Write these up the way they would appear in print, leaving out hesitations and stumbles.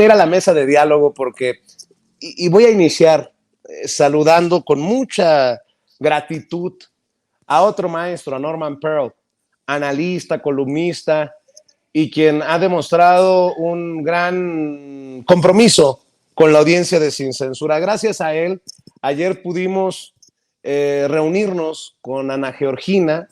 espera la mesa de diálogo porque, y voy a iniciar saludando con mucha gratitud a otro maestro, a Norman Pearl, analista, columnista, y quien ha demostrado un gran compromiso con la audiencia de Sin Censura. Gracias a él, ayer pudimos reunirnos con Ana Georgina,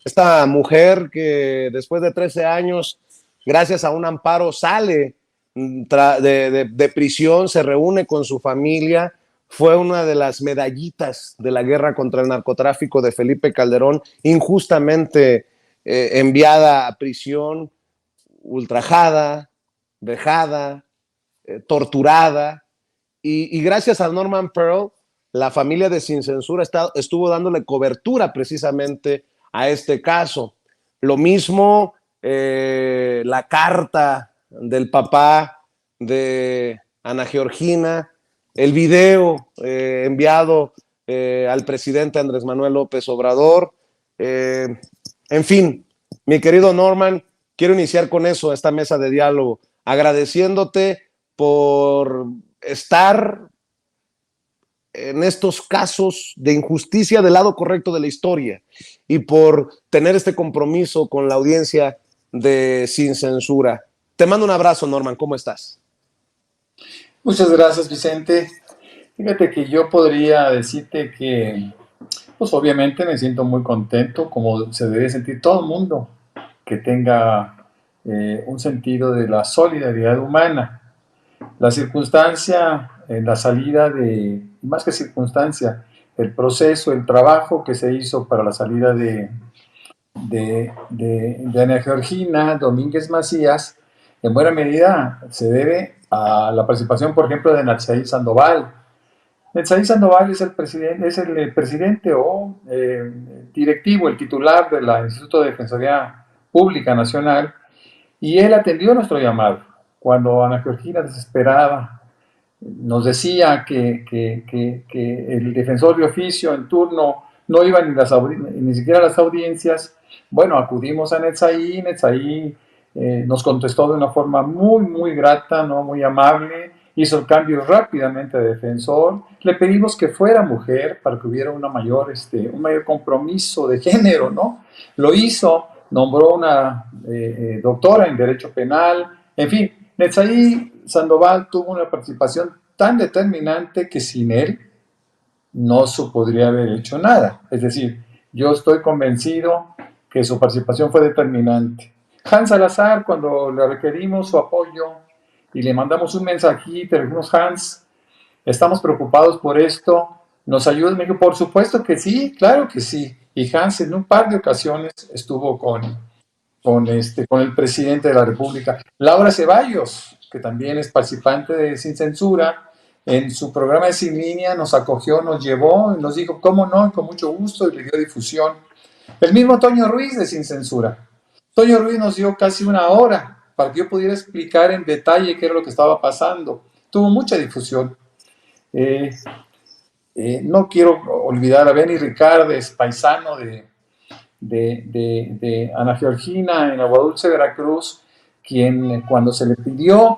esta mujer que después de 13 años, gracias a un amparo, sale de prisión, se reúne con su familia. Fue una de las medallitas de la guerra contra el narcotráfico de Felipe Calderón, injustamente enviada a prisión, ultrajada, vejada, torturada. Y gracias a Norman Pearl, la familia de Sin Censura estuvo dándole cobertura precisamente a este caso. Lo mismo la carta del papá de Ana Georgina, el video enviado al presidente Andrés Manuel López Obrador. En fin, mi querido Norman, quiero iniciar con eso, esta mesa de diálogo, agradeciéndote por estar en estos casos de injusticia del lado correcto de la historia y por tener este compromiso con la audiencia de Sin Censura. Te mando un abrazo, Norman, ¿cómo estás? Muchas gracias, Vicente. Fíjate que yo podría decirte que, pues obviamente me siento muy contento, como se debe sentir todo el mundo que tenga un sentido de la solidaridad humana. La circunstancia, la salida de, más que circunstancia, el proceso, el trabajo que se hizo para la salida de Ana Georgina Domínguez Macías, en buena medida se debe a la participación, por ejemplo, de Netzaí Sandoval. Netzaí Sandoval es el presidente o directivo, el titular del Instituto de Defensoría Pública Nacional, y él atendió nuestro llamado. Cuando Ana Georgina, desesperada, nos decía que el defensor de oficio en turno no iba ni siquiera a las audiencias, bueno, acudimos a Netzaí. Netzaí nos contestó de una forma muy, muy grata, ¿no? Muy amable, hizo el cambio rápidamente de defensor. Le pedimos que fuera mujer para que hubiera un mayor compromiso de género, ¿no? Lo hizo, nombró una doctora en Derecho Penal, en fin. Netzaí Sandoval tuvo una participación tan determinante que sin él no se podría haber hecho nada. Es decir, yo estoy convencido que su participación fue determinante. Hans Salazar, cuando le requerimos su apoyo y le mandamos un mensajito, le dijimos, Hans, estamos preocupados por esto, ¿nos ayudas? Me dijo, por supuesto que sí, claro que sí. Y Hans en un par de ocasiones estuvo con el presidente de la República. Laura Ceballos, que también es participante de Sin Censura, en su programa de Sin Línea nos acogió, nos llevó, nos dijo, ¿cómo no? Con mucho gusto, y le dio difusión. El mismo Toño Ruiz de Sin Censura. Toño Ruiz nos dio casi una hora para que yo pudiera explicar en detalle qué era lo que estaba pasando. Tuvo mucha difusión. No quiero olvidar a Benny Ricardes, paisano de Ana Georgina en Aguadulce, Veracruz, quien cuando se le pidió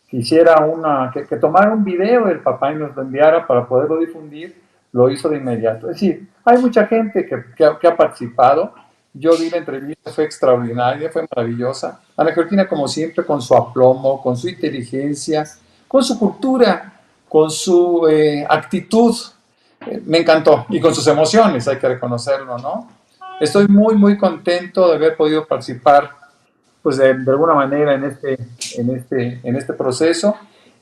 que hiciera que tomara un video del papá y nos lo enviara para poderlo difundir, lo hizo de inmediato. Es decir, hay mucha gente que ha participado. Yo vi la entrevista, fue extraordinaria, fue maravillosa. Ana Georgina, como siempre, con su aplomo, con su inteligencia, con su cultura, con su actitud, me encantó. Y con sus emociones, hay que reconocerlo, ¿no? Estoy muy, muy contento de haber podido participar, pues de alguna manera en este proceso,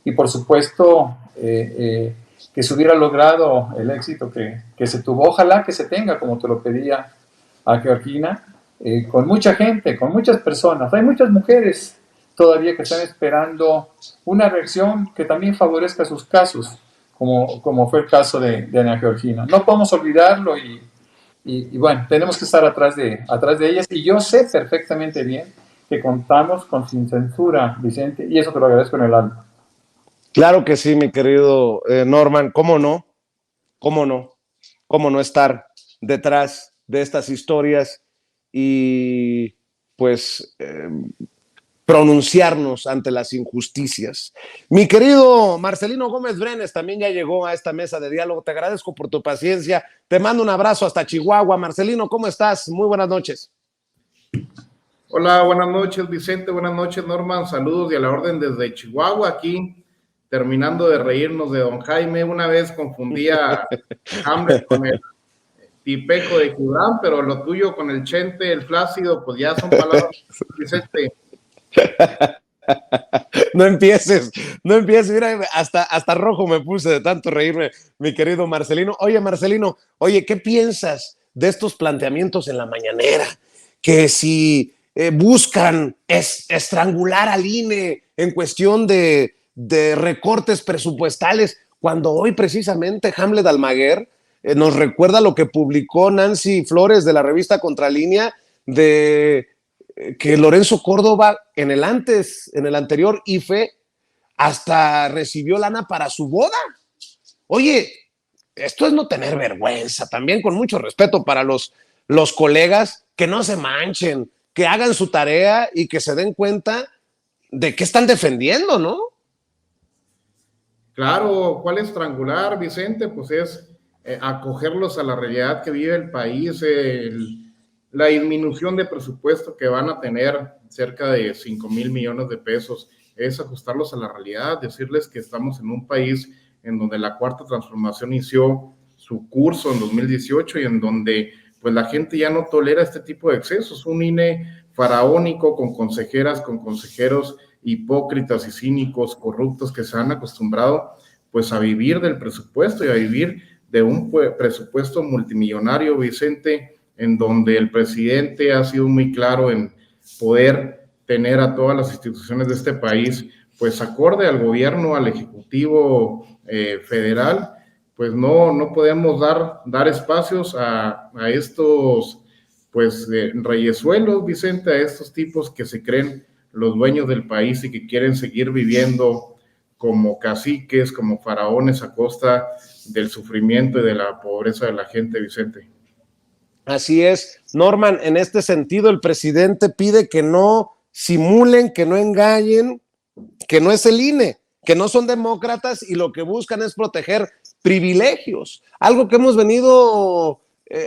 y por supuesto que se hubiera logrado el éxito que se tuvo. Ojalá que se tenga, como te lo pedía a Georgina, con mucha gente, con muchas personas. Hay muchas mujeres todavía que están esperando una reacción que también favorezca sus casos, como fue el caso de Ana Georgina. No podemos olvidarlo y bueno, tenemos que estar atrás de ellas, y yo sé perfectamente bien que contamos con Sin Censura, Vicente, y eso te lo agradezco en el alma. Claro que sí, mi querido Norman, ¿cómo no? ¿Cómo no? ¿Cómo no estar detrás de estas historias y pues pronunciarnos ante las injusticias. Mi querido Marcelino Gómez Brenes también ya llegó a esta mesa de diálogo. Te agradezco por tu paciencia. Te mando un abrazo hasta Chihuahua. Marcelino, ¿cómo estás? Muy buenas noches. Hola, buenas noches, Vicente. Buenas noches, Norman. Saludos y a la orden desde Chihuahua, aquí terminando de reírnos de don Jaime. Una vez confundía a Hamlet con el tipejo de Gibran, pero lo tuyo con el Chente, el Flácido, pues ya son palabras, Vicente. No empieces, mira, hasta rojo me puse de tanto reírme, mi querido Marcelino. Marcelino, ¿qué piensas de estos planteamientos en la mañanera? Que si buscan estrangular al INE en cuestión de recortes presupuestales, cuando hoy precisamente Hamlet Almaguer nos recuerda lo que publicó Nancy Flores de la revista Contralínea de que Lorenzo Córdoba en el anterior IFE hasta recibió lana para su boda. Oye, esto es no tener vergüenza, también con mucho respeto para los colegas, que no se manchen, que hagan su tarea y que se den cuenta de qué están defendiendo, ¿no? Claro, ¿cuál estrangular, Vicente? Pues es acogerlos a la realidad que vive el país, la disminución de presupuesto que van a tener, cerca de 5,000 millones de pesos, es ajustarlos a la realidad, decirles que estamos en un país en donde la cuarta transformación inició su curso en 2018 y en donde pues la gente ya no tolera este tipo de excesos, un INE faraónico con consejeras, con consejeros hipócritas y cínicos, corruptos, que se han acostumbrado pues a vivir del presupuesto y a vivir de un presupuesto multimillonario, Vicente, en donde el presidente ha sido muy claro en poder tener a todas las instituciones de este país pues acorde al gobierno, al ejecutivo federal. Pues no podemos dar espacios a estos pues reyesuelos, Vicente, a estos tipos que se creen los dueños del país y que quieren seguir viviendo como caciques, como faraones a costa del sufrimiento y de la pobreza de la gente, Vicente. Así es, Norman, en este sentido el presidente pide que no simulen, que no engañen, que no es el INE, que no son demócratas y lo que buscan es proteger privilegios, algo que hemos venido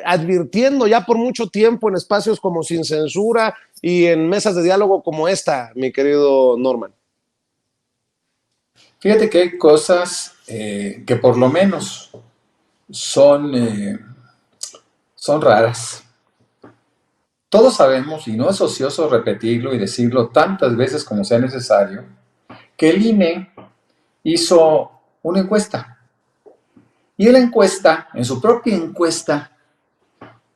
advirtiendo ya por mucho tiempo en espacios como Sin Censura y en mesas de diálogo como esta, mi querido Norman. Fíjate que hay cosas que por lo menos son raras. Todos sabemos, y no es ocioso repetirlo y decirlo tantas veces como sea necesario, que el INE hizo una encuesta. Y en la encuesta, en su propia encuesta,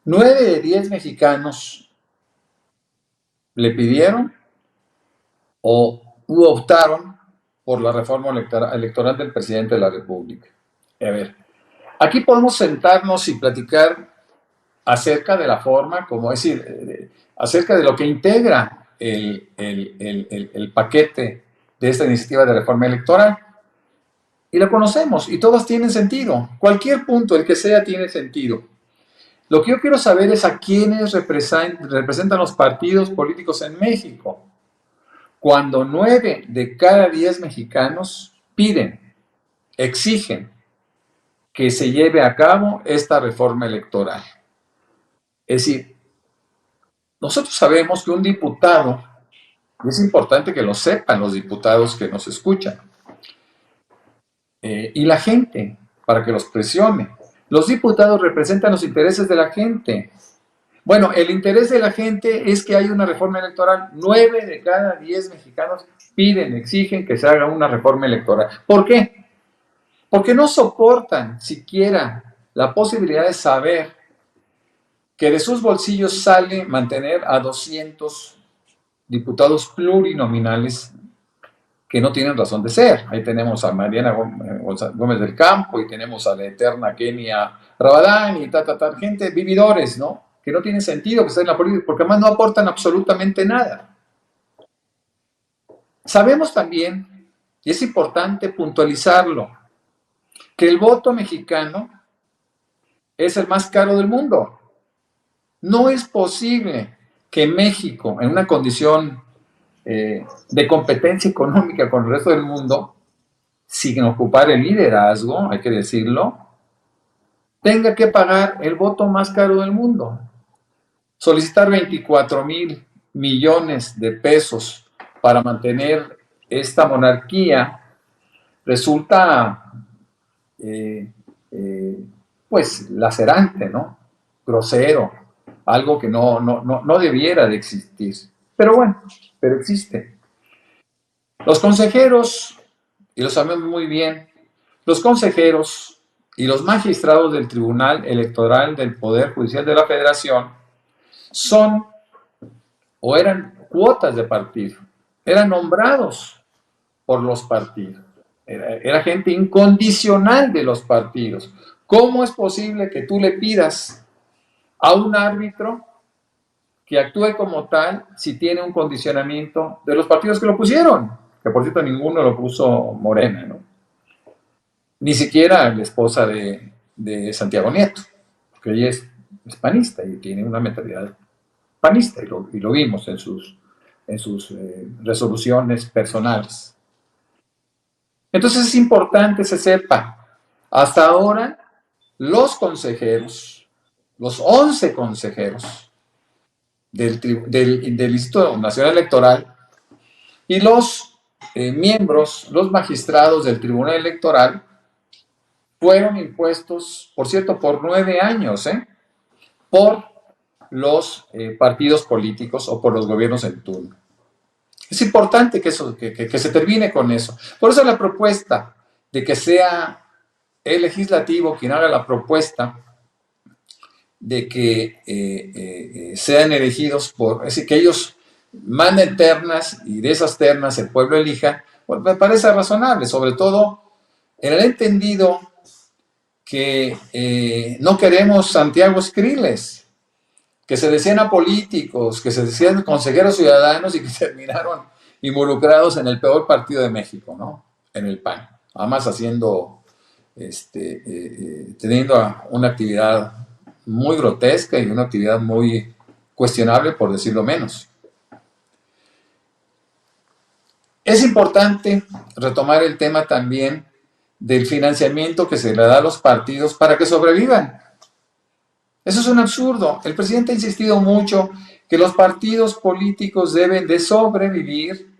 9 de 10 mexicanos le pidieron o optaron por la reforma electoral del presidente de la República. A ver, aquí podemos sentarnos y platicar acerca de la forma, como decir, acerca de lo que integra el paquete de esta iniciativa de reforma electoral. Y la conocemos, y todas tienen sentido. Cualquier punto, el que sea, tiene sentido. Lo que yo quiero saber es a quiénes representan los partidos políticos en México. Cuando 9 de cada 10 mexicanos piden, exigen que se lleve a cabo esta reforma electoral. Es decir, nosotros sabemos que un diputado, y es importante que lo sepan los diputados que nos escuchan, y la gente, para que los presione. Los diputados representan los intereses de la gente. Bueno, el interés de la gente es que haya una reforma electoral. 9 de cada 10 mexicanos piden, exigen que se haga una reforma electoral. ¿Por qué? Porque no soportan siquiera la posibilidad de saber que de sus bolsillos sale mantener a 200 diputados plurinominales que no tienen razón de ser. Ahí tenemos a Mariana Gómez del Campo y tenemos a la eterna Kenia Rabadán y gente, vividores, ¿no? Que no tienen sentido que estén en la política, porque además no aportan absolutamente nada. Sabemos también, y es importante puntualizarlo, que el voto mexicano es el más caro del mundo. No es posible que México, en una condición de competencia económica con el resto del mundo, sin ocupar el liderazgo, hay que decirlo, tenga que pagar el voto más caro del mundo. Solicitar 24,000 millones de pesos para mantener esta monarquía resulta pues lacerante, ¿no? Grosero, algo que no debiera de existir. Pero bueno, pero existe. Los consejeros, y lo sabemos muy bien, los consejeros y los magistrados del Tribunal Electoral del Poder Judicial de la Federación son o eran cuotas de partido, eran nombrados por los partidos, era gente incondicional de los partidos. ¿Cómo es posible que tú le pidas a un árbitro que actúe como tal si tiene un condicionamiento de los partidos que lo pusieron? Que por cierto ninguno lo puso Morena, ¿no? Ni siquiera la esposa de Santiago Nieto, que ella es panista y tiene una mentalidad panista, y lo vimos en sus resoluciones personales. Entonces es importante se sepa, hasta ahora los consejeros, los 11 consejeros del Instituto Nacional Electoral y los miembros, los magistrados del Tribunal Electoral fueron impuestos, por cierto, por 9 años, por los partidos políticos o por los gobiernos en turno. Es importante que se termine con eso. Por eso la propuesta de que sea el legislativo quien haga la propuesta de que sean elegidos es decir, que ellos manden ternas y de esas ternas el pueblo elija, pues me parece razonable, sobre todo en el entendido que no queremos Santiago Skriles, que se decían apolíticos, que se decían consejeros ciudadanos y que terminaron involucrados en el peor partido de México, ¿no? En el PAN, además haciendo, teniendo una actividad muy grotesca y una actividad muy cuestionable, por decirlo menos. Es importante retomar el tema también del financiamiento que se le da a los partidos para que sobrevivan. Eso es un absurdo. El presidente ha insistido mucho que los partidos políticos deben de sobrevivir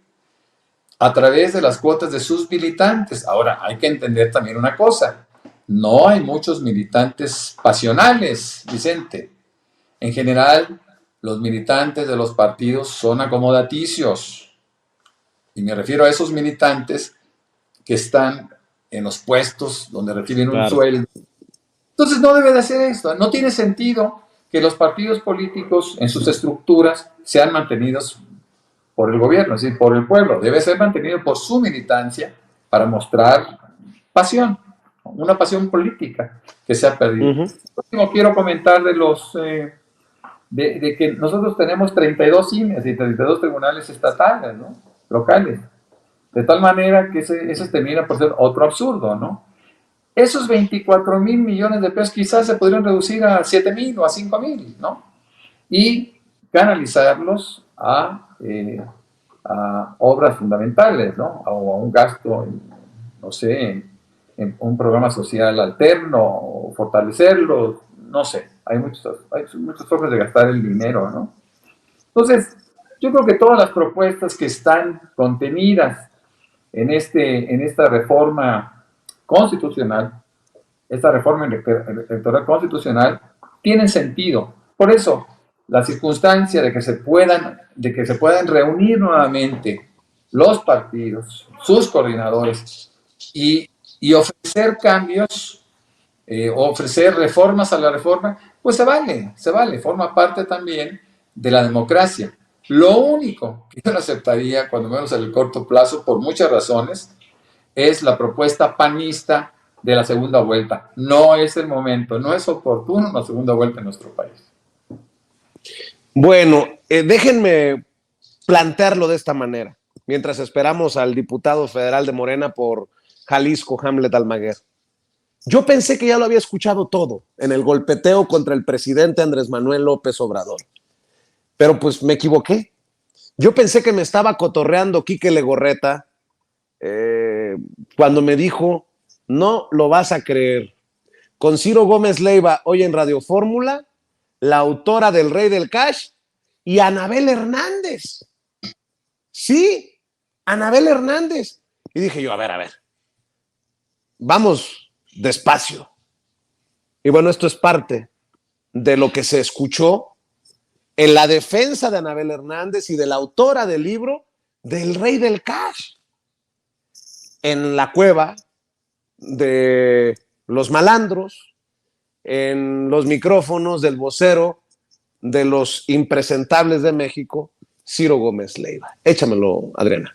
a través de las cuotas de sus militantes. Ahora, hay que entender también una cosa. No hay muchos militantes pasionales, Vicente. En general, los militantes de los partidos son acomodaticios. Y me refiero a esos militantes que están en los puestos donde reciben un sueldo. Entonces no debe de hacer esto. No tiene sentido que los partidos políticos en sus estructuras sean mantenidos por el gobierno, es decir, por el pueblo. Debe ser mantenido por su militancia para mostrar pasión, una pasión política que se ha perdido. Por último, quiero comentar de los de que nosotros tenemos 32 CIMES y 32 tribunales estatales, ¿no? Locales. De tal manera que ese termina por ser otro absurdo, ¿no? Esos 24,000 millones de pesos quizás se podrían reducir a 7,000 o a 5,000, ¿no? Y canalizarlos a obras fundamentales, ¿no? O a un gasto, no sé, en un programa social alterno, o fortalecerlo, no sé. Hay muchas formas de gastar el dinero, ¿no? Entonces, yo creo que todas las propuestas que están contenidas en esta reforma constitucional, esta reforma electoral constitucional, tienen sentido. Por eso, la circunstancia de que se puedan reunir nuevamente los partidos, sus coordinadores, y ofrecer cambios, ofrecer reformas a la reforma, pues se vale, forma parte también de la democracia. Lo único que yo no aceptaría, cuando menos en el corto plazo, por muchas razones, es la propuesta panista de la segunda vuelta. No es el momento, no es oportuno una segunda vuelta en nuestro país. Bueno, déjenme plantearlo de esta manera, mientras esperamos al diputado federal de Morena por Jalisco, Hamlet Almaguer. Yo pensé que ya lo había escuchado todo en el golpeteo contra el presidente Andrés Manuel López Obrador, pero pues me equivoqué. Yo pensé que me estaba cotorreando Quique Legorreta cuando me dijo, no lo vas a creer. Con Ciro Gómez Leiva, hoy en Radio Fórmula, la autora del Rey del Cash, y Anabel Hernández. Sí, Anabel Hernández. Y dije yo, a ver, vamos despacio. Y bueno, esto es parte de lo que se escuchó en la defensa de Anabel Hernández y de la autora del libro del Rey del Cash, en la cueva de los malandros, en los micrófonos del vocero de los impresentables de México, Ciro Gómez Leiva. Échamelo, Adriana.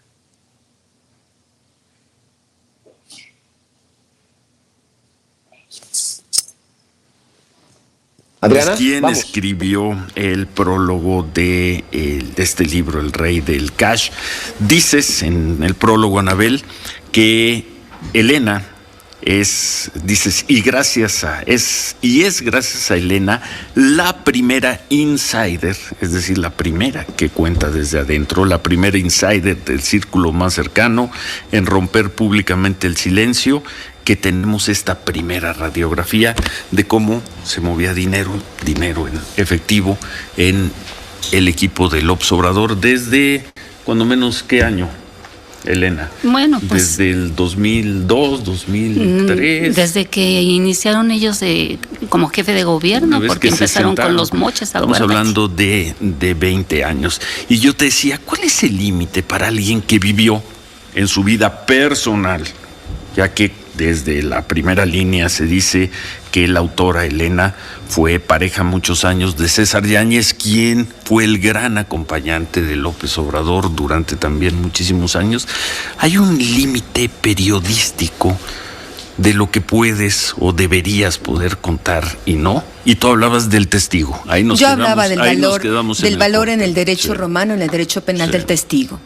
Adriana, ¿quién escribió el prólogo de este libro, El Rey del Cash? Dices en el prólogo, Anabel, que Elena es gracias a Elena la primera insider, es decir, la primera que cuenta desde adentro, la primera insider del círculo más cercano en romper públicamente el silencio, que tenemos esta primera radiografía de cómo se movía dinero en efectivo en el equipo de López Obrador desde, cuando menos, ¿qué año, Elena? Bueno, pues desde el 2002, 2003. Desde que iniciaron ellos como jefe de gobierno, porque empezaron con los moches. Estamos hablando de 20 años. Y yo te decía, ¿cuál es el límite para alguien que vivió en su vida personal? Ya que desde la primera línea se dice que la autora Elena fue pareja muchos años de César Yáñez, quien fue el gran acompañante de López Obrador durante también muchísimos años. Hay un límite periodístico de lo que puedes o deberías poder contar y no. Y tú hablabas del testigo. Yo hablaba del valor en el derecho romano, en el derecho penal del testigo.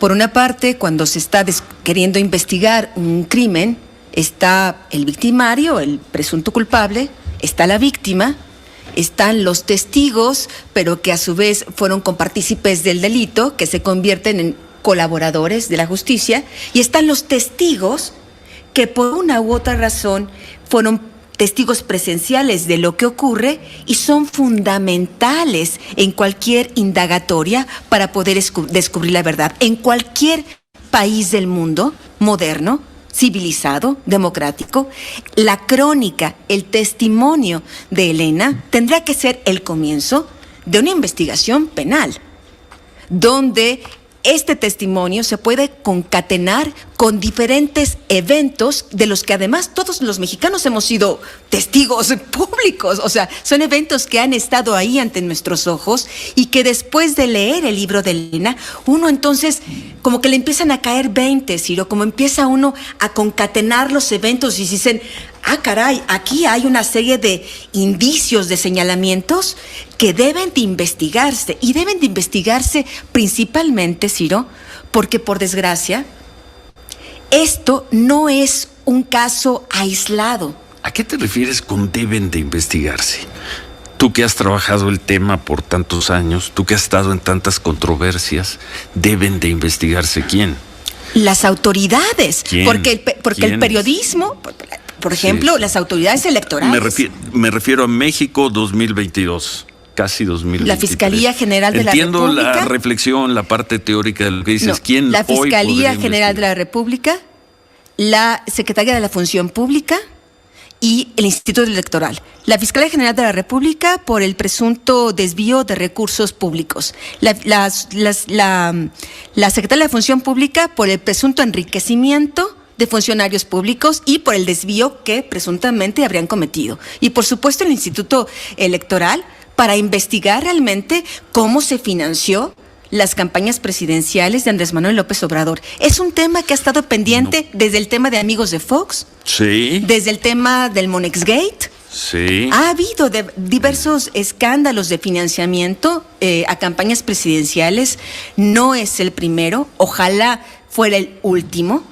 Por una parte, cuando se está queriendo investigar un crimen, está el victimario, el presunto culpable, está la víctima, están los testigos, pero que a su vez fueron compartícipes del delito, que se convierten en colaboradores de la justicia, y están los testigos que por una u otra razón fueron testigos presenciales de lo que ocurre y son fundamentales en cualquier indagatoria para poder descubrir la verdad. En cualquier país del mundo moderno, civilizado, democrático, la crónica, el testimonio de Elena tendrá que ser el comienzo de una investigación penal, donde este testimonio se puede concatenar con diferentes eventos de los que además todos los mexicanos hemos sido testigos públicos. O sea, son eventos que han estado ahí ante nuestros ojos y que después de leer el libro de Elena, uno entonces como que le empiezan a caer 20, Ciro, como empieza uno a concatenar los eventos y dicen, ah, caray, aquí hay una serie de indicios, de señalamientos que deben de investigarse, y deben de investigarse principalmente, Ciro, porque por desgracia, esto no es un caso aislado. ¿A qué te refieres con deben de investigarse? Tú que has trabajado el tema por tantos años, tú que has estado en tantas controversias, ¿deben de investigarse quién? Las autoridades, ¿Quién? porque el periodismo... Por ejemplo, sí, las autoridades electorales. Me refiero a México 2022, casi 2023. La Fiscalía General de la República. Entiendo la reflexión, la parte teórica de lo que dices. No, ¿Quién la hoy Fiscalía General de la República, la Secretaría de la Función Pública y el Instituto Electoral. La Fiscalía General de la República por el presunto desvío de recursos públicos. La Secretaría de la Función Pública por el presunto enriquecimiento de funcionarios públicos y por el desvío que presuntamente habrían cometido. Y por supuesto el Instituto Electoral para investigar realmente cómo se financió las campañas presidenciales de Andrés Manuel López Obrador. Es un tema que ha estado pendiente desde el tema de Amigos de Fox, sí, desde el tema del Monexgate. Sí. Ha habido diversos escándalos de financiamiento a campañas presidenciales. No es el primero, ojalá fuera el último,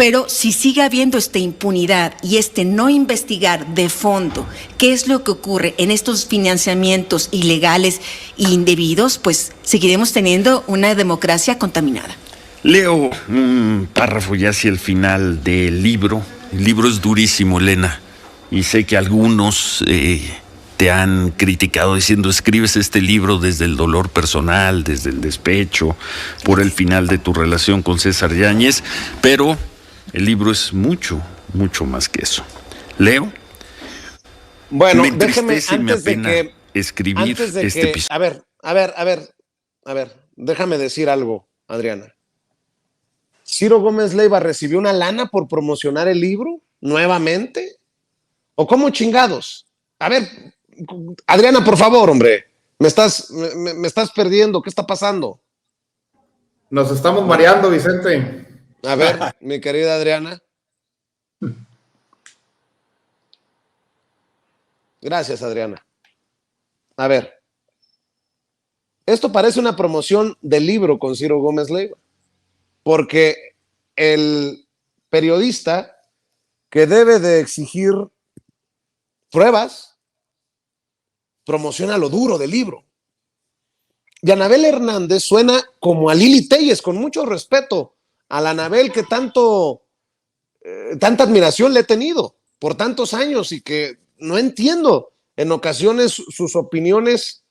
Pero si sigue habiendo esta impunidad y no investigar de fondo qué es lo que ocurre en estos financiamientos ilegales e indebidos, pues seguiremos teniendo una democracia contaminada. Leo un párrafo ya hacia el final del libro. El libro es durísimo, Elena, y sé que algunos te han criticado diciendo: escribes este libro desde el dolor personal, desde el despecho, por el final de tu relación con César Yáñez, pero el libro es mucho, mucho más que eso. Leo. Bueno, déjeme antes de que escribir este episodio. A ver, déjame decir algo, Adriana. ¿Ciro Gómez Leiva recibió una lana por promocionar el libro nuevamente? ¿O cómo chingados? A ver, Adriana, por favor, hombre. Me estás perdiendo. ¿Qué está pasando? Nos estamos mareando, Vicente. A ver, mi querida Adriana. Gracias, Adriana. A ver. Esto parece una promoción del libro con Ciro Gómez Leiva. Porque el periodista que debe de exigir pruebas promociona lo duro del libro. Y Anabel Hernández suena como a Lili Téllez, con mucho respeto a la Anabel que tanta admiración le he tenido por tantos años y que no entiendo en ocasiones sus opiniones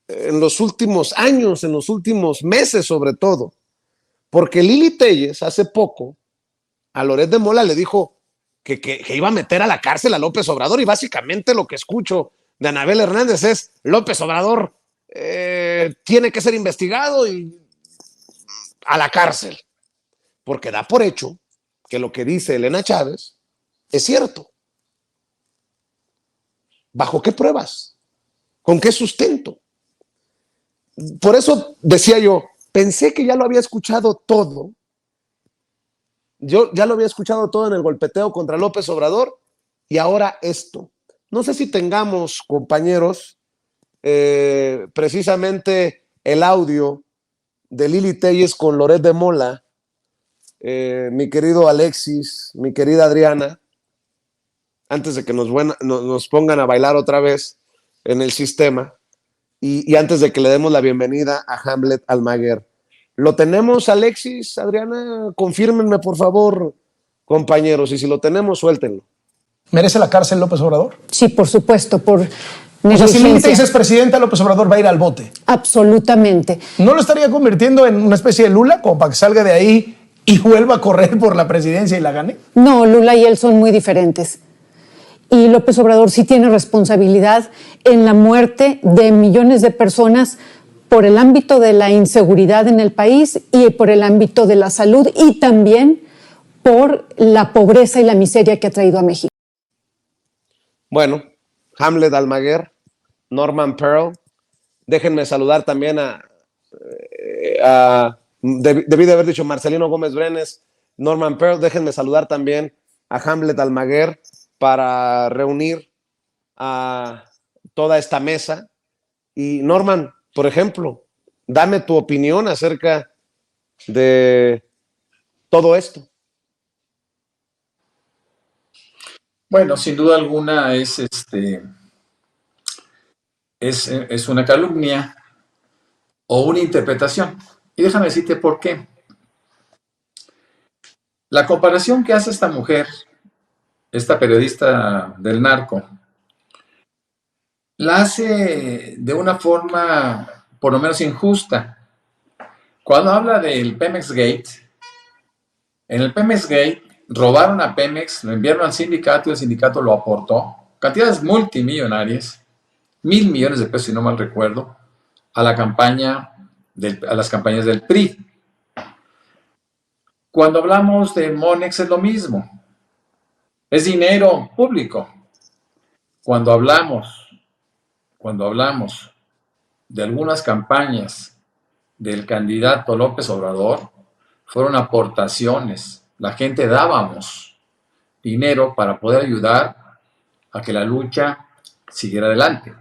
en los últimos años, en los últimos meses sobre todo. Porque Lili Téllez hace poco a Loret de Mola le dijo que iba a meter a la cárcel a López Obrador, y básicamente lo que escucho de Anabel Hernández es: López Obrador tiene que ser investigado y a la cárcel. Porque da por hecho que lo que dice Elena Chávez es cierto. ¿Bajo qué pruebas? ¿Con qué sustento? Por eso decía yo, pensé que ya lo había escuchado todo. Yo ya lo había escuchado todo en el golpeteo contra López Obrador, y ahora esto. No sé si tengamos, compañeros, precisamente el audio de Lili Téllez con Loret de Mola, mi querido Alexis, mi querida Adriana, antes de que nos pongan a bailar otra vez en el sistema, y antes de que le demos la bienvenida a Hamlet Almaguer. ¿Lo tenemos, Alexis, Adriana? Confírmenme, por favor, compañeros, y si lo tenemos, suéltenlo. ¿Merece la cárcel López Obrador? Sí, por supuesto, por negligencia. O sea, si Lili Téllez es presidenta, López Obrador va a ir al bote. Absolutamente. ¿No lo estaría convirtiendo en una especie de Lula, como para que salga de ahí y vuelva a correr por la presidencia y la gane? No, Lula y él son muy diferentes. Y López Obrador sí tiene responsabilidad en la muerte de millones de personas por el ámbito de la inseguridad en el país y por el ámbito de la salud, y también por la pobreza y la miseria que ha traído a México. Bueno, Hamlet Almaguer, Norman Pearl, déjenme saludar también debí de haber dicho Marcelino Gómez Brenes, Norman Pearl, déjenme saludar también a Hamlet Almaguer para reunir a toda esta mesa. Y Norman, por ejemplo, dame tu opinión acerca de todo esto. Bueno, sin duda alguna es una calumnia o una interpretación. Y déjame decirte por qué. La comparación que hace esta mujer, esta periodista del narco, la hace de una forma por lo menos injusta. Cuando habla del Pemex Gate, en el Pemex Gate robaron a Pemex, lo enviaron al sindicato y el sindicato lo aportó, cantidades multimillonarias, 1,000 millones de pesos si no mal recuerdo, a las campañas del PRI. Cuando hablamos de Monex es lo mismo, es dinero público. Cuando hablamos de algunas campañas del candidato López Obrador, fueron aportaciones. La gente dábamos dinero para poder ayudar a que la lucha siguiera adelante.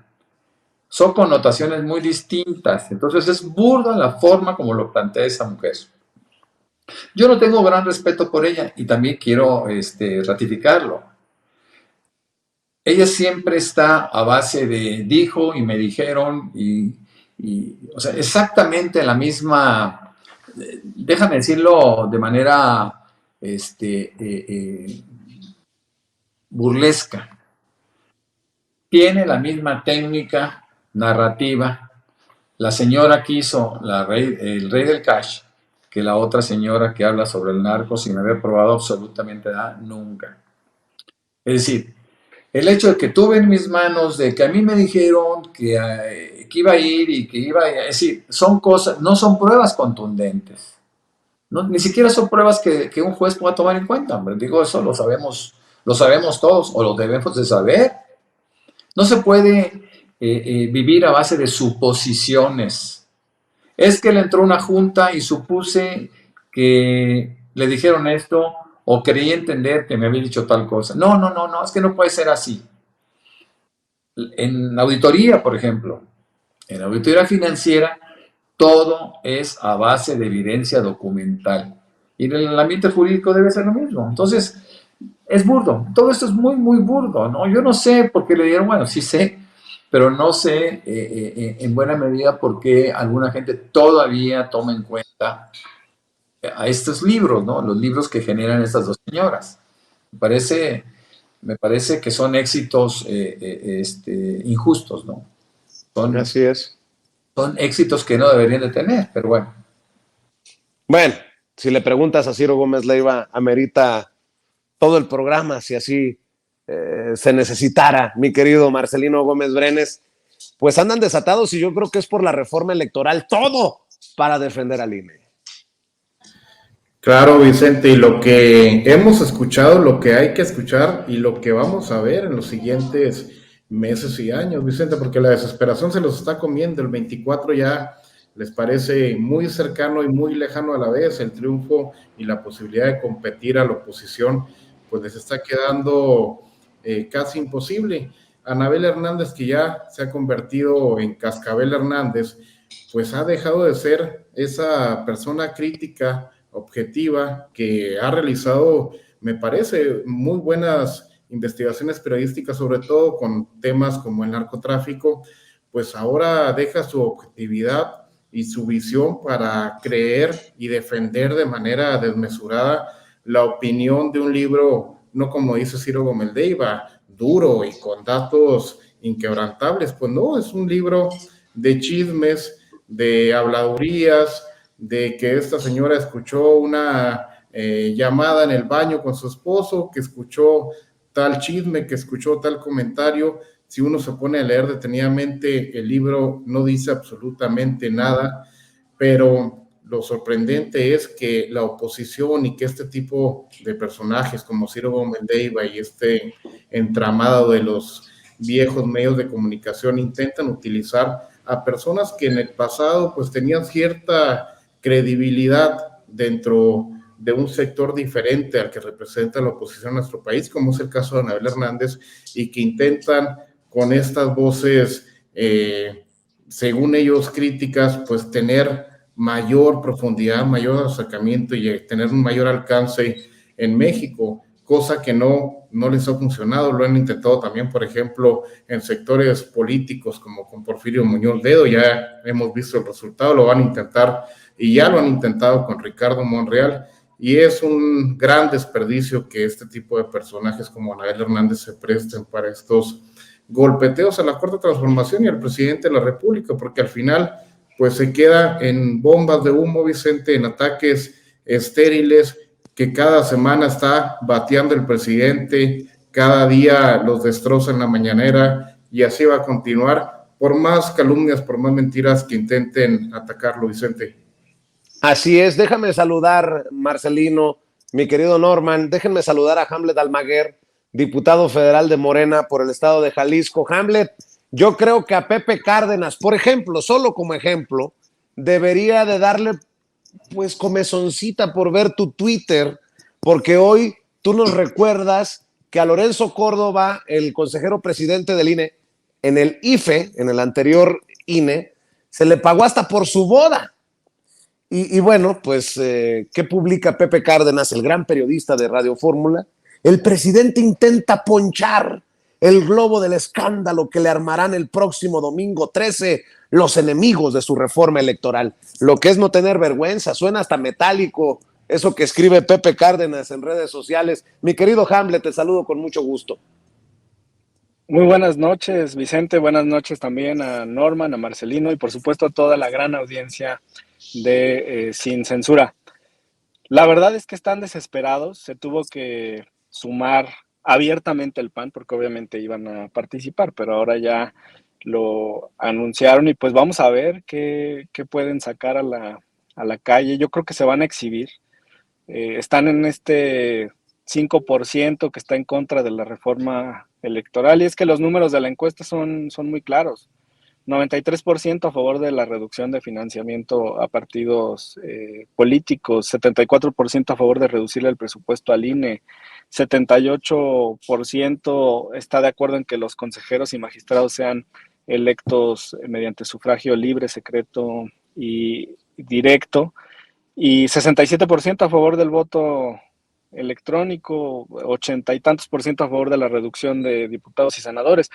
Son connotaciones muy distintas. Entonces es burda la forma como lo plantea esa mujer. Yo no tengo gran respeto por ella y también quiero ratificarlo. Ella siempre está a base de dijo y me dijeron o sea, exactamente la misma, déjame decirlo de manera burlesca. Tiene la misma técnica narrativa la señora que hizo el Rey del Cash que la otra señora que habla sobre el narco sin haber probado absolutamente nada nunca. Es decir, el hecho de que tuve en mis manos, de que a mí me dijeron que iba a ir y que iba a ir, es decir, son cosas, no son pruebas contundentes. No, ni siquiera son pruebas que un juez pueda tomar en cuenta, hombre. Digo, eso lo sabemos todos o lo debemos de saber. No se puede vivir a base de suposiciones. Es que le entró una junta y supuse que le dijeron esto o creí entender que me había dicho tal cosa. No, es que no puede ser así. En auditoría, por ejemplo, en auditoría financiera, todo es a base de evidencia documental. Y en el ambiente jurídico debe ser lo mismo. Entonces, es burdo. Todo esto es muy, muy burdo, ¿no? Yo no sé por qué le dieron, bueno, sí sé, pero no sé en buena medida por qué alguna gente todavía toma en cuenta a estos libros, ¿no? Los libros que generan estas dos señoras. Me parece que son éxitos injustos, ¿no? Así es. Son éxitos que no deberían de tener, pero bueno. Bueno, si le preguntas a Ciro Gómez Leiva, amerita todo el programa, si así se necesitara, mi querido Marcelino Gómez Brenes, pues andan desatados y yo creo que es por la reforma electoral, todo para defender al INE. Claro, Vicente, y lo que hemos escuchado, lo que hay que escuchar y lo que vamos a ver en los siguientes meses y años, Vicente, porque la desesperación se los está comiendo. El 24 ya les parece muy cercano y muy lejano a la vez. El triunfo y la posibilidad de competir a la oposición, pues les está quedando casi imposible. Anabel Hernández, que ya se ha convertido en Cascabel Hernández, pues ha dejado de ser esa persona crítica, objetiva, que ha realizado, me parece, muy buenas investigaciones periodísticas, sobre todo con temas como el narcotráfico. Pues ahora deja su objetividad y su visión para creer y defender de manera desmesurada la opinión de un libro, no como dice Ciro Gómez Leiva, duro y con datos inquebrantables. Pues no, es un libro de chismes, de habladurías, de que esta señora escuchó una llamada en el baño con su esposo, que escuchó tal chisme, que escuchó tal comentario. Si uno se pone a leer detenidamente, el libro no dice absolutamente nada, pero lo sorprendente es que la oposición y que este tipo de personajes como Ciro Gómez Leiva y este entramado de los viejos medios de comunicación intentan utilizar a personas que en el pasado pues tenían cierta credibilidad dentro de un sector diferente al que representa la oposición en nuestro país, como es el caso de Anabel Hernández, y que intentan con estas voces, según ellos críticas, pues tener mayor profundidad, mayor acercamiento y tener un mayor alcance en México, cosa que no les ha funcionado. Lo han intentado también, por ejemplo, en sectores políticos como con Porfirio Muñoz Ledo. Ya hemos visto el resultado, lo van a intentar y ya lo han intentado con Ricardo Monreal, y es un gran desperdicio que este tipo de personajes como Anabel Hernández se presten para estos golpeteos a la Cuarta Transformación y al presidente de la República, porque al final pues se queda en bombas de humo, Vicente, en ataques estériles que cada semana está bateando el presidente, cada día los destroza en la mañanera, y así va a continuar por más calumnias, por más mentiras que intenten atacarlo, Vicente. Así es, déjame saludar, Marcelino, mi querido Norman, déjenme saludar a Hamlet Almaguer, diputado federal de Morena por el estado de Jalisco. Hamlet, yo creo que a Pepe Cárdenas, por ejemplo, solo como ejemplo, debería de darle pues comezoncita por ver tu Twitter, porque hoy tú nos recuerdas que a Lorenzo Córdoba, el consejero presidente del INE, en el IFE, en el anterior INE, se le pagó hasta por su boda. Y bueno, pues, ¿qué publica Pepe Cárdenas, el gran periodista de Radio Fórmula? El presidente intenta ponchar el globo del escándalo que le armarán el próximo domingo 13 los enemigos de su reforma electoral. Lo que es no tener vergüenza, suena hasta metálico eso que escribe Pepe Cárdenas en redes sociales. Mi querido Hamlet, te saludo con mucho gusto. Muy buenas noches, Vicente. Buenas noches también a Norman, a Marcelino y por supuesto a toda la gran audiencia de Sin Censura. La verdad es que están desesperados. Se tuvo que sumar abiertamente el PAN porque obviamente iban a participar, pero ahora ya lo anunciaron y pues vamos a ver qué pueden sacar a la calle. Yo creo que se van a exhibir. Están en este 5% que está en contra de la reforma electoral y es que los números de la encuesta son muy claros. 93% a favor de la reducción de financiamiento a partidos políticos, 74% a favor de reducirle el presupuesto al INE, 78% está de acuerdo en que los consejeros y magistrados sean electos mediante sufragio libre, secreto y directo, y 67% a favor del voto electrónico, 80 y tantos por ciento a favor de la reducción de diputados y senadores.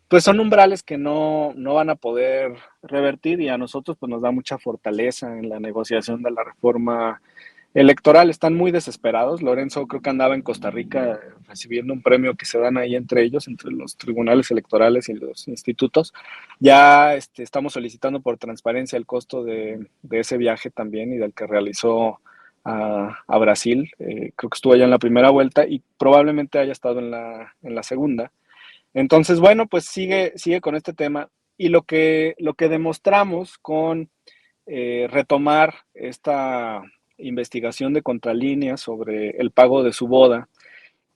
Pues son umbrales que no van a poder revertir y a nosotros pues nos da mucha fortaleza en la negociación de la reforma electoral. Están muy desesperados. Lorenzo creo que andaba en Costa Rica recibiendo un premio que se dan ahí entre ellos, entre los tribunales electorales y los institutos. Ya estamos solicitando por transparencia el costo de ese viaje también y del que realizó a Brasil. Creo que estuvo allá en la primera vuelta y probablemente haya estado en la segunda. Entonces, bueno, pues sigue con este tema y lo que demostramos con retomar esta investigación de Contralínea sobre el pago de su boda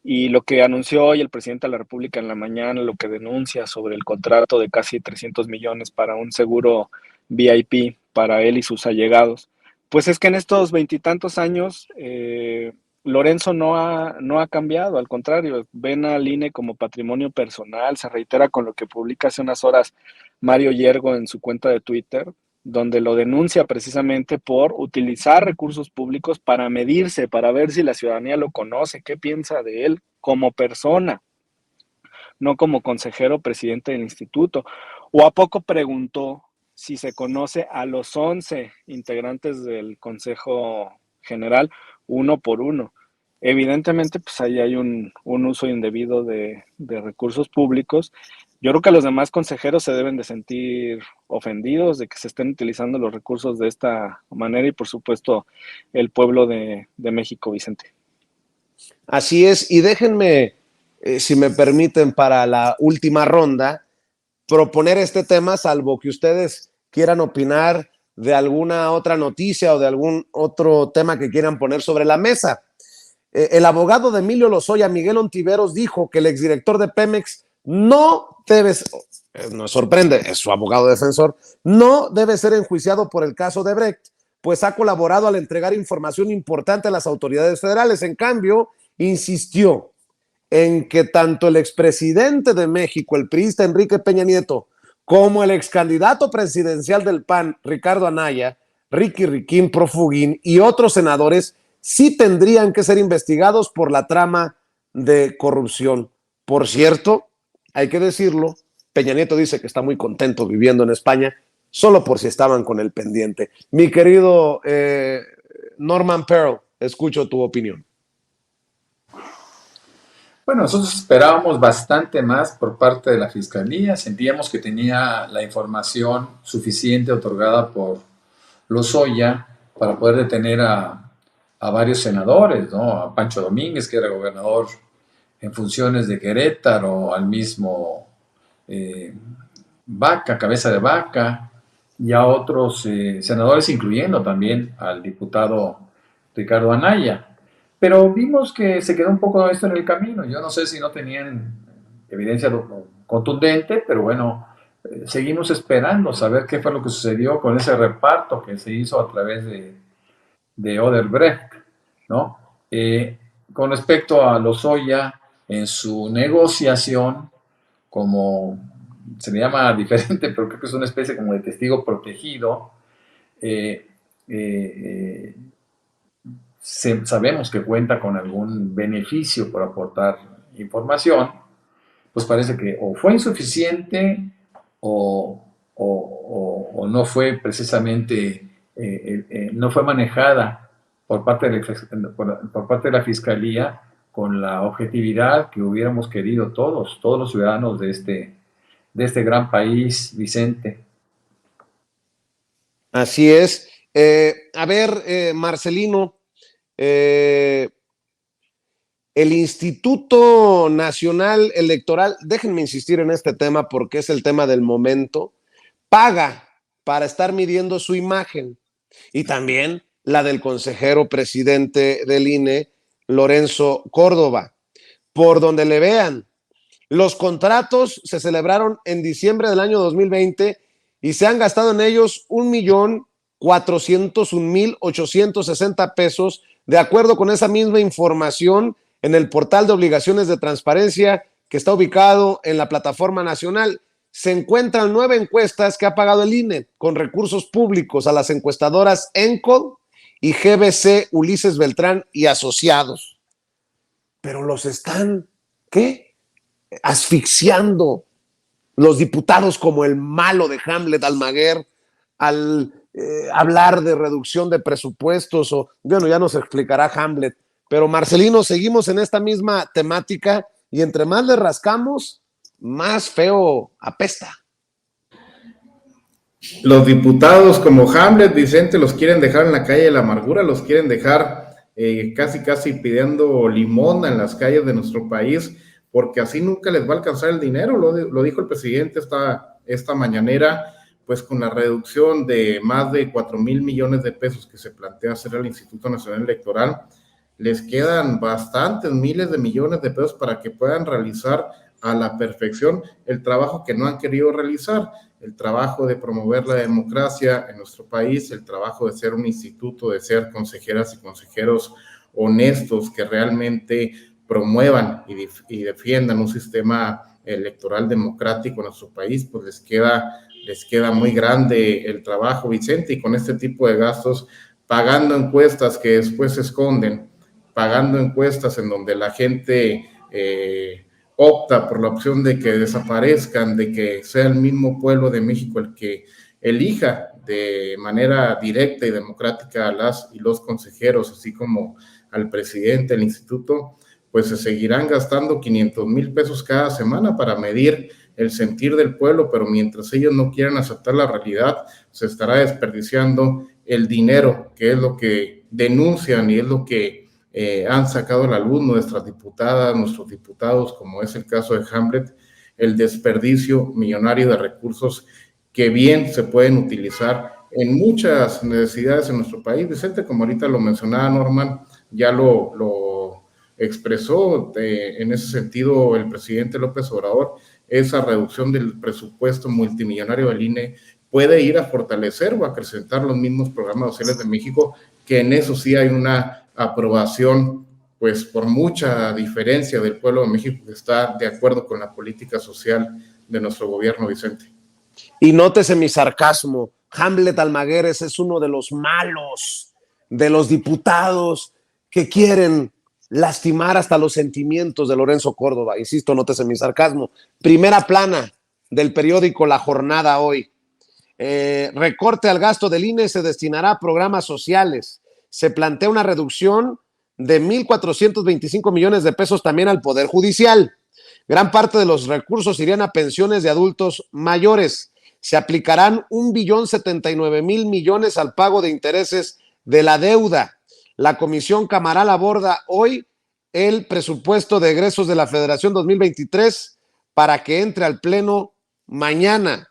y lo que anunció hoy el presidente de la República en la mañana, lo que denuncia sobre el contrato de casi 300 millones para un seguro VIP para él y sus allegados, pues es que en estos 20 y tantos años Lorenzo no ha cambiado, al contrario, ven al INE como patrimonio personal, se reitera con lo que publica hace unas horas Mario Yergo en su cuenta de Twitter, donde lo denuncia precisamente por utilizar recursos públicos para medirse, para ver si la ciudadanía lo conoce, qué piensa de él como persona, no como consejero presidente del instituto. ¿O a poco preguntó si se conoce a los 11 integrantes del Consejo General uno por uno? Evidentemente, pues ahí hay un uso indebido de recursos públicos. Yo creo que los demás consejeros se deben de sentir ofendidos de que se estén utilizando los recursos de esta manera y, por supuesto, el pueblo de México, Vicente. Así es, y déjenme, si me permiten, para la última ronda, proponer este tema, salvo que ustedes quieran opinar de alguna otra noticia o de algún otro tema que quieran poner sobre la mesa. El abogado de Emilio Lozoya, Miguel Ontiveros, dijo que el exdirector de Pemex no debe, nos sorprende, es su abogado defensor, no debe ser enjuiciado por el caso de Brecht, pues ha colaborado al entregar información importante a las autoridades federales. En cambio, insistió en que tanto el expresidente de México, el priista Enrique Peña Nieto, como el excandidato presidencial del PAN, Ricardo Anaya, Ricky Riquín Profugín y otros senadores sí tendrían que ser investigados por la trama de corrupción. Por cierto, hay que decirlo, Peña Nieto dice que está muy contento viviendo en España, solo por si estaban con el pendiente. Mi querido Norman Pearl, escucho tu opinión. Bueno, nosotros esperábamos bastante más por parte de la Fiscalía, sentíamos que tenía la información suficiente otorgada por Lozoya para poder detener a varios senadores, ¿no? A Pancho Domínguez, que era gobernador en funciones de Querétaro, al mismo Vaca, Cabeza de Vaca, y a otros senadores, incluyendo también al diputado Ricardo Anaya. Pero vimos que se quedó un poco esto en el camino. Yo no sé si no tenían evidencia contundente, pero bueno, seguimos esperando saber qué fue lo que sucedió con ese reparto que se hizo a través de Odebrecht, ¿no? Con respecto a Lozoya, en su negociación, como se le llama diferente, pero creo que es una especie como de testigo protegido, sabemos que cuenta con algún beneficio por aportar información, pues parece que o fue insuficiente o no fue precisamente, no fue manejada por parte de la Fiscalía con la objetividad que hubiéramos querido todos los ciudadanos de este gran país, Vicente. Así es. A ver, Marcelino, el Instituto Nacional Electoral, déjenme insistir en este tema porque es el tema del momento, paga para estar midiendo su imagen y también la del consejero presidente del INE, Lorenzo Córdoba. Por donde le vean, los contratos se celebraron en diciembre del año 2020 y se han gastado en ellos 1,401,860 pesos, de acuerdo con esa misma información en el portal de obligaciones de transparencia que está ubicado en la plataforma nacional. Se encuentran 9 encuestas que ha pagado el INE con recursos públicos a las encuestadoras Encol y GBC Ulises Beltrán y Asociados. Pero los están, ¿qué? Asfixiando los diputados como el malo de Hamlet Almaguer al hablar de reducción de presupuestos o, bueno, ya nos explicará Hamlet. Pero Marcelino, seguimos en esta misma temática y entre más le rascamos, más feo apesta. Los diputados como Hamlet, Vicente, los quieren dejar en la calle de la amargura, los quieren dejar casi pidiendo limón en las calles de nuestro país, porque así nunca les va a alcanzar el dinero. Lo dijo el presidente esta mañanera, pues con la reducción de más de 4,000 millones de pesos que se plantea hacer al Instituto Nacional Electoral, les quedan bastantes miles de millones de pesos para que puedan realizar a la perfección el trabajo que no han querido realizar, el trabajo de promover la democracia en nuestro país, el trabajo de ser un instituto, de ser consejeras y consejeros honestos que realmente promuevan y defiendan un sistema electoral democrático en nuestro país. Pues les queda muy grande el trabajo, Vicente, y con este tipo de gastos, pagando encuestas que después se esconden, pagando encuestas en donde la gente opta por la opción de que desaparezcan, de que sea el mismo pueblo de México el que elija de manera directa y democrática a las y los consejeros, así como al presidente del instituto, pues se seguirán gastando 500,000 pesos cada semana para medir el sentir del pueblo, pero mientras ellos no quieran aceptar la realidad, se estará desperdiciando el dinero, que es lo que denuncian y es lo que han sacado a la luz nuestras diputadas, nuestros diputados, como es el caso de Hamlet, el desperdicio millonario de recursos que bien se pueden utilizar en muchas necesidades en nuestro país. Vicente, como ahorita lo mencionaba Norman, ya lo expresó en ese sentido el presidente López Obrador, esa reducción del presupuesto multimillonario del INE puede ir a fortalecer o acrecentar los mismos programas sociales de México, que en eso sí hay una aprobación, pues por mucha diferencia del pueblo de México que está de acuerdo con la política social de nuestro gobierno, Vicente. Y nótese mi sarcasmo, Hamlet Almaguer es uno de los malos, de los diputados que quieren lastimar hasta los sentimientos de Lorenzo Córdoba. Insisto, nótese mi sarcasmo. Primera plana del periódico La Jornada hoy. Recorte al gasto del INE se destinará a programas sociales. Se plantea una reducción de 1,425 millones de pesos también al Poder Judicial. Gran parte de los recursos irían a pensiones de adultos mayores. Se aplicarán 1,079,000 millones al pago de intereses de la deuda. La Comisión Cameral aborda hoy el presupuesto de egresos de la Federación 2023 para que entre al Pleno mañana.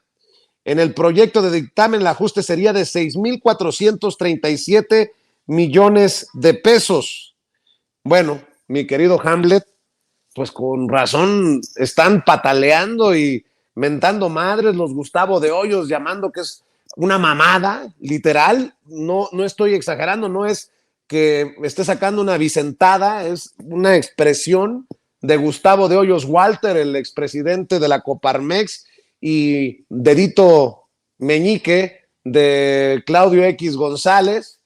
En el proyecto de dictamen, el ajuste sería de 6,437 millones de pesos. Bueno, mi querido Hamlet, pues con razón están pataleando y mentando madres los Gustavo de Hoyos, llamando que es una mamada, literal. No estoy exagerando, no es que esté sacando una vicentada, es una expresión de Gustavo de Hoyos Walter, el expresidente de la Coparmex, y Dedito Meñique de Claudio X González,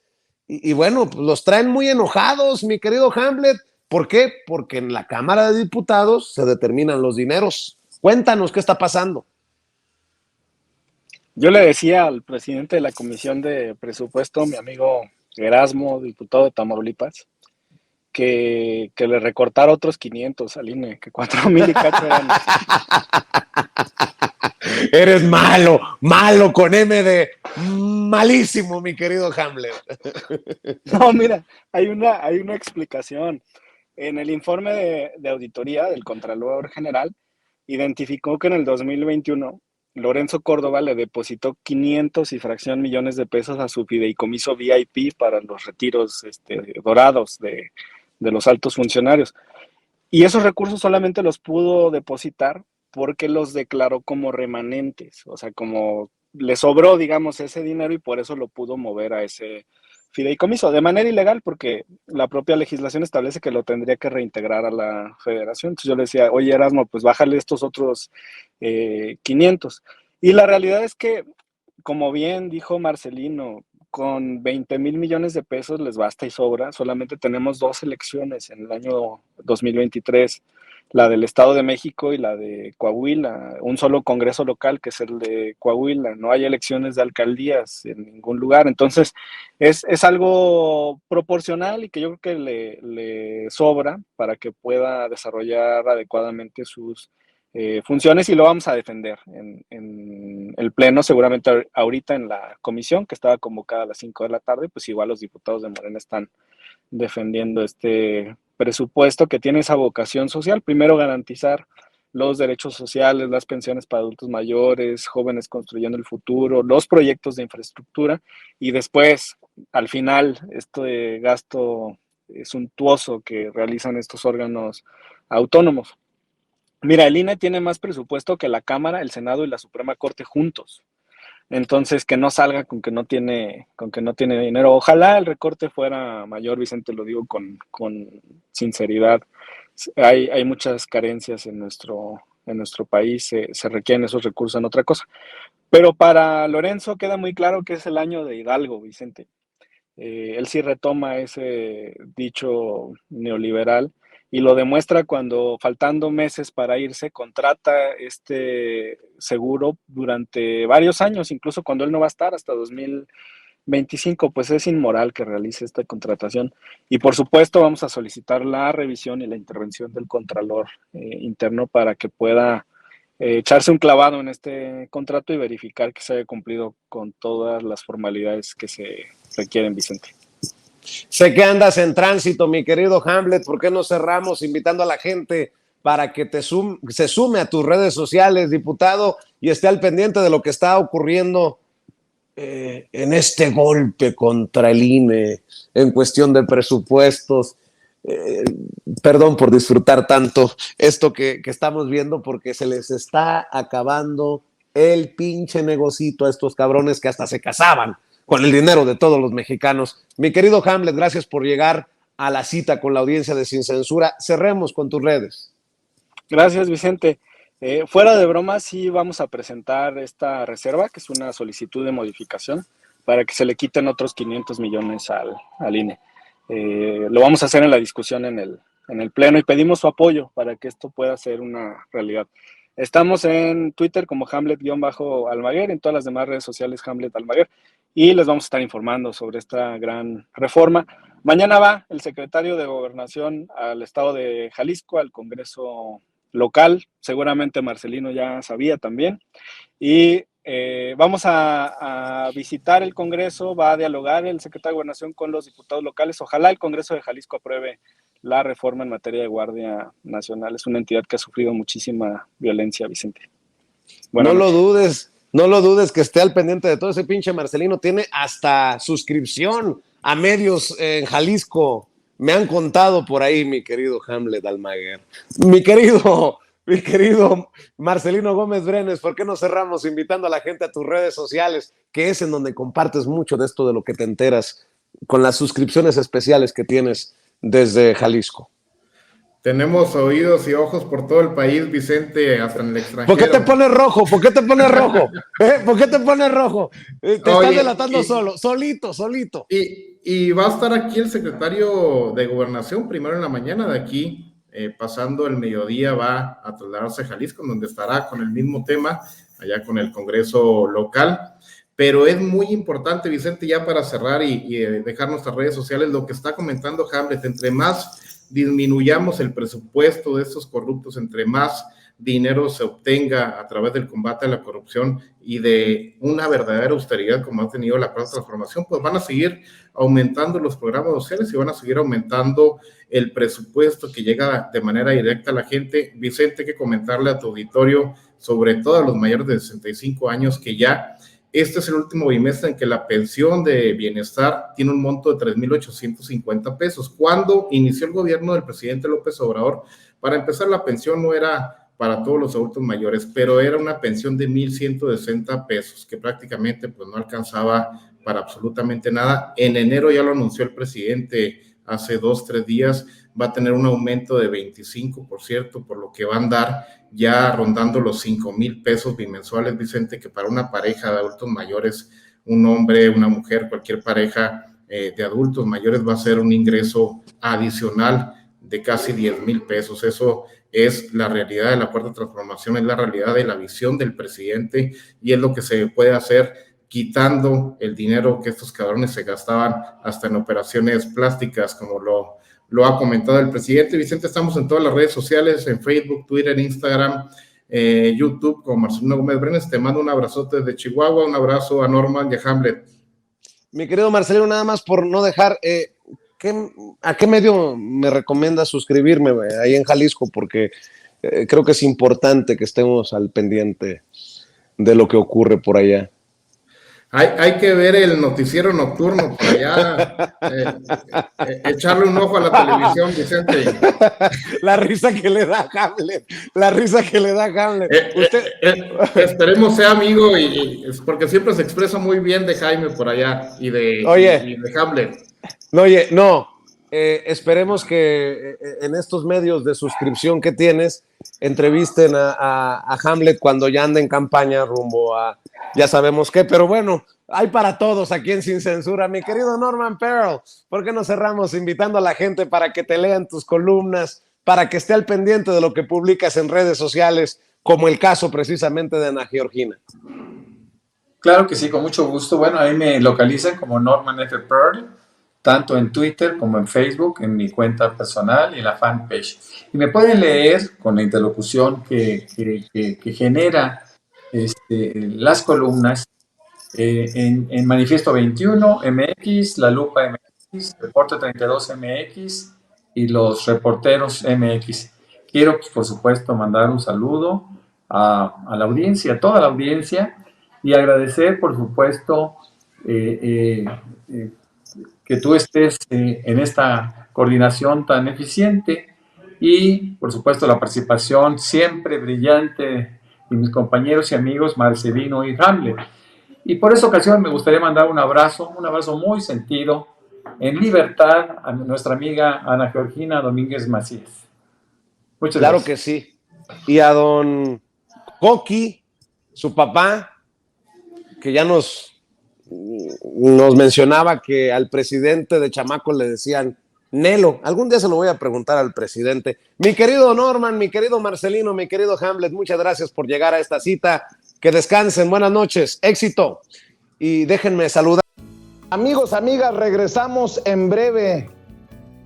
y bueno, pues los traen muy enojados, mi querido Hamlet. ¿Por qué? Porque en la Cámara de Diputados se determinan los dineros. Cuéntanos qué está pasando. Yo le decía al presidente de la Comisión de Presupuesto, mi amigo Erasmo, diputado de Tamaulipas, que le recortara otros 500 al INE, que 4,000 y cacho eran. Eres malo con M de malísimo, mi querido Hamlet. No, mira, hay una explicación. En el informe de auditoría del Contralor General, identificó que en el 2021 Lorenzo Córdoba le depositó 500 y fracción millones de pesos a su fideicomiso VIP para los retiros dorados de los altos funcionarios. Y esos recursos solamente los pudo depositar porque los declaró como remanentes, o sea, como le sobró, digamos, ese dinero y por eso lo pudo mover a ese fideicomiso, de manera ilegal, porque la propia legislación establece que lo tendría que reintegrar a la federación. Entonces yo le decía, oye Erasmo, pues bájale estos otros 500. Y la realidad es que, como bien dijo Marcelino, con 20,000 millones de pesos les basta y sobra. Solamente tenemos 2 elecciones en el año 2023, la del Estado de México y la de Coahuila, un solo congreso local que es el de Coahuila, no hay elecciones de alcaldías en ningún lugar, entonces es algo proporcional y que yo creo que le sobra para que pueda desarrollar adecuadamente sus funciones, y lo vamos a defender en el pleno, seguramente ahorita en la comisión que estaba convocada a las 5 de la tarde, pues igual los diputados de Morena están defendiendo este presupuesto que tiene esa vocación social. Primero, garantizar los derechos sociales, las pensiones para adultos mayores, jóvenes construyendo el futuro, los proyectos de infraestructura, y después, al final, este gasto suntuoso que realizan estos órganos autónomos. Mira, el INE tiene más presupuesto que la Cámara, el Senado y la Suprema Corte juntos. Entonces, que no salga con que no tiene dinero. Ojalá el recorte fuera mayor, Vicente, lo digo con sinceridad. Hay muchas carencias en nuestro país, se requieren esos recursos en otra cosa. Pero para Lorenzo queda muy claro que es el año de Hidalgo, Vicente. Él sí retoma ese dicho neoliberal y lo demuestra cuando, faltando meses para irse, contrata este seguro durante varios años, incluso cuando él no va a estar hasta 2025, pues es inmoral que realice esta contratación. Y por supuesto vamos a solicitar la revisión y la intervención del Contralor interno para que pueda echarse un clavado en este contrato y verificar que se haya cumplido con todas las formalidades que se requieren, Vicente. Sé que andas en tránsito, mi querido Hamlet. ¿Por qué no cerramos invitando a la gente para que se sume a tus redes sociales, diputado, y esté al pendiente de lo que está ocurriendo en este golpe contra el INE en cuestión de presupuestos? Perdón por disfrutar tanto esto que estamos viendo, porque se les está acabando el pinche negocito a estos cabrones que hasta se casaban con el dinero de todos los mexicanos. Mi querido Hamlet, gracias por llegar a la cita con la audiencia de Sin Censura. Cerremos con tus redes. Gracias, Vicente. Fuera de broma, sí vamos a presentar esta reserva, que es una solicitud de modificación, para que se le quiten otros 500 millones al INE. Lo vamos a hacer en la discusión en el pleno y pedimos su apoyo para que esto pueda ser una realidad. Estamos en Twitter como Hamlet-Almaguer, en todas las demás redes sociales Hamlet Almaguer, y les vamos a estar informando sobre esta gran reforma. Mañana va el secretario de Gobernación al estado de Jalisco, al Congreso local, seguramente Marcelino ya sabía también, y vamos a visitar el Congreso, va a dialogar el secretario de Gobernación con los diputados locales. Ojalá el Congreso de Jalisco apruebe la reforma en materia de Guardia Nacional. Es una entidad que ha sufrido muchísima violencia, Vicente. No lo dudes que esté al pendiente de todo. Ese pinche Marcelino tiene hasta suscripción a medios en Jalisco. Me han contado por ahí, mi querido Hamlet Almaguer. Mi querido Marcelino Gómez Brenes, ¿por qué no cerramos invitando a la gente a tus redes sociales, que es en donde compartes mucho de esto de lo que te enteras con las suscripciones especiales que tienes desde Jalisco? Tenemos oídos y ojos por todo el país, Vicente, hasta en el extranjero. ¿Por qué te pones rojo? ¿Por qué te pones rojo? ¿Por qué te pones rojo? Te estás delatando solito. Y va a estar aquí el secretario de Gobernación primero en la mañana de aquí, pasando el mediodía va a trasladarse a Jalisco, donde estará con el mismo tema, allá con el Congreso local. Pero es muy importante, Vicente, ya para cerrar y dejar nuestras redes sociales, lo que está comentando Hamlet, entre más disminuyamos el presupuesto de estos corruptos, entre más dinero se obtenga a través del combate a la corrupción y de una verdadera austeridad como ha tenido la Cuarta Transformación, pues van a seguir aumentando los programas sociales y van a seguir aumentando el presupuesto que llega de manera directa a la gente. Vicente, hay que comentarle a tu auditorio, sobre todo a los mayores de 65 años, que ya este es el último bimestre en que la pensión de bienestar tiene un monto de 3,850 pesos. Cuando inició el gobierno del presidente López Obrador, para empezar, la pensión no era para todos los adultos mayores, pero era una pensión de 1,160 pesos, que prácticamente pues no alcanzaba para absolutamente nada. En enero ya lo anunció el presidente hace 2-3 días, va a tener un aumento de 25%, por lo que va a andar ya rondando los 5,000 pesos bimensuales, Vicente, que para una pareja de adultos mayores, un hombre, una mujer, cualquier pareja de adultos mayores va a ser un ingreso adicional de casi 10,000 pesos. Eso es la realidad de la Cuarta Transformación, es la realidad de la visión del presidente y es lo que se puede hacer quitando el dinero que estos cabrones se gastaban hasta en operaciones plásticas, como lo ha comentado el presidente. Vicente, estamos en todas las redes sociales, en Facebook, Twitter, Instagram, YouTube, con Marcelino Gómez Brenes. Te mando un abrazote desde Chihuahua, un abrazo a Norman y a Hamlet. Mi querido Marcelino, nada más por no dejar, ¿a qué medio me recomiendas suscribirme ahí en Jalisco? Porque creo que es importante que estemos al pendiente de lo que ocurre por allá. Hay que ver el noticiero nocturno por allá, echarle un ojo a la televisión, Vicente. La risa que le da Hamlet, Esperemos sea amigo, y porque siempre se expresa muy bien de Jaime por allá y de Hamlet. Esperemos que en estos medios de suscripción que tienes entrevisten a Hamlet cuando ya anda en campaña rumbo a ya sabemos qué, pero bueno, hay para todos aquí en Sin Censura. Mi querido Norman Pearl, ¿por qué no cerramos invitando a la gente para que te lean tus columnas, para que esté al pendiente de lo que publicas en redes sociales, como el caso precisamente de Ana Georgina? Claro que sí, con mucho gusto. Bueno, ahí me localizan como Norman F. Pearl, tanto en Twitter como en Facebook, en mi cuenta personal y en la fanpage. Y me pueden leer con la interlocución que genera las columnas en Manifiesto 21 MX, La Lupa MX, Reporte 32 MX y Los Reporteros MX. Quiero, por supuesto, mandar un saludo a la audiencia, a toda la audiencia, y agradecer, por supuesto, que tú estés en esta coordinación tan eficiente y, por supuesto, la participación siempre brillante de mis compañeros y amigos Marcelino y Hamlet. Y por esa ocasión me gustaría mandar un abrazo muy sentido, en libertad, a nuestra amiga Ana Georgina Domínguez Macías. Muchas gracias. Claro que sí. Y a don Coqui, su papá, que ya nos mencionaba que al presidente de chamaco le decían Nelo. Algún día se lo voy a preguntar al presidente. Mi querido Norman, mi querido Marcelino, mi querido Hamlet, muchas gracias por llegar a esta cita. Que descansen, buenas noches, éxito. Y déjenme saludar. Amigos, amigas, regresamos en breve.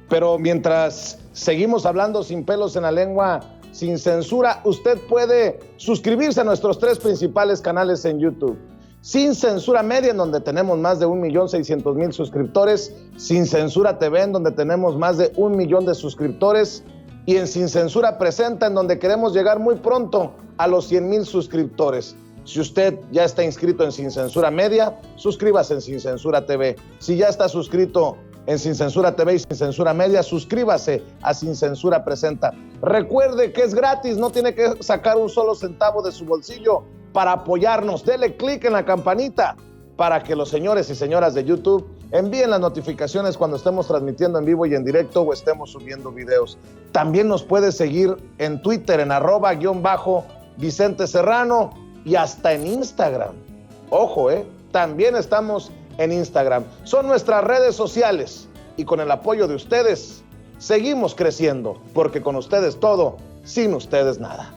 Pero mientras seguimos hablando sin pelos en la lengua, sin censura, usted puede suscribirse a nuestros 3 principales canales en YouTube. Sin Censura Media, en donde tenemos más de 1,600,000 suscriptores. Sin Censura TV, en donde tenemos más de 1 millón de suscriptores. Y en Sin Censura Presenta, en donde queremos llegar muy pronto a los 100,000 suscriptores. Si usted ya está inscrito en Sin Censura Media, suscríbase en Sin Censura TV. Si ya está suscrito en Sin Censura TV y Sin Censura Media, suscríbase a Sin Censura Presenta. Recuerde que es gratis, no tiene que sacar un solo centavo de su bolsillo para apoyarnos. Dele clic en la campanita para que los señores y señoras de YouTube Envíen las notificaciones cuando estemos transmitiendo en vivo y en directo o estemos subiendo videos. También nos puedes seguir en Twitter en @Vicente Serrano y hasta en Instagram. Ojo, también estamos en Instagram. Son nuestras redes sociales y con el apoyo de ustedes seguimos creciendo, porque con ustedes todo, sin ustedes nada.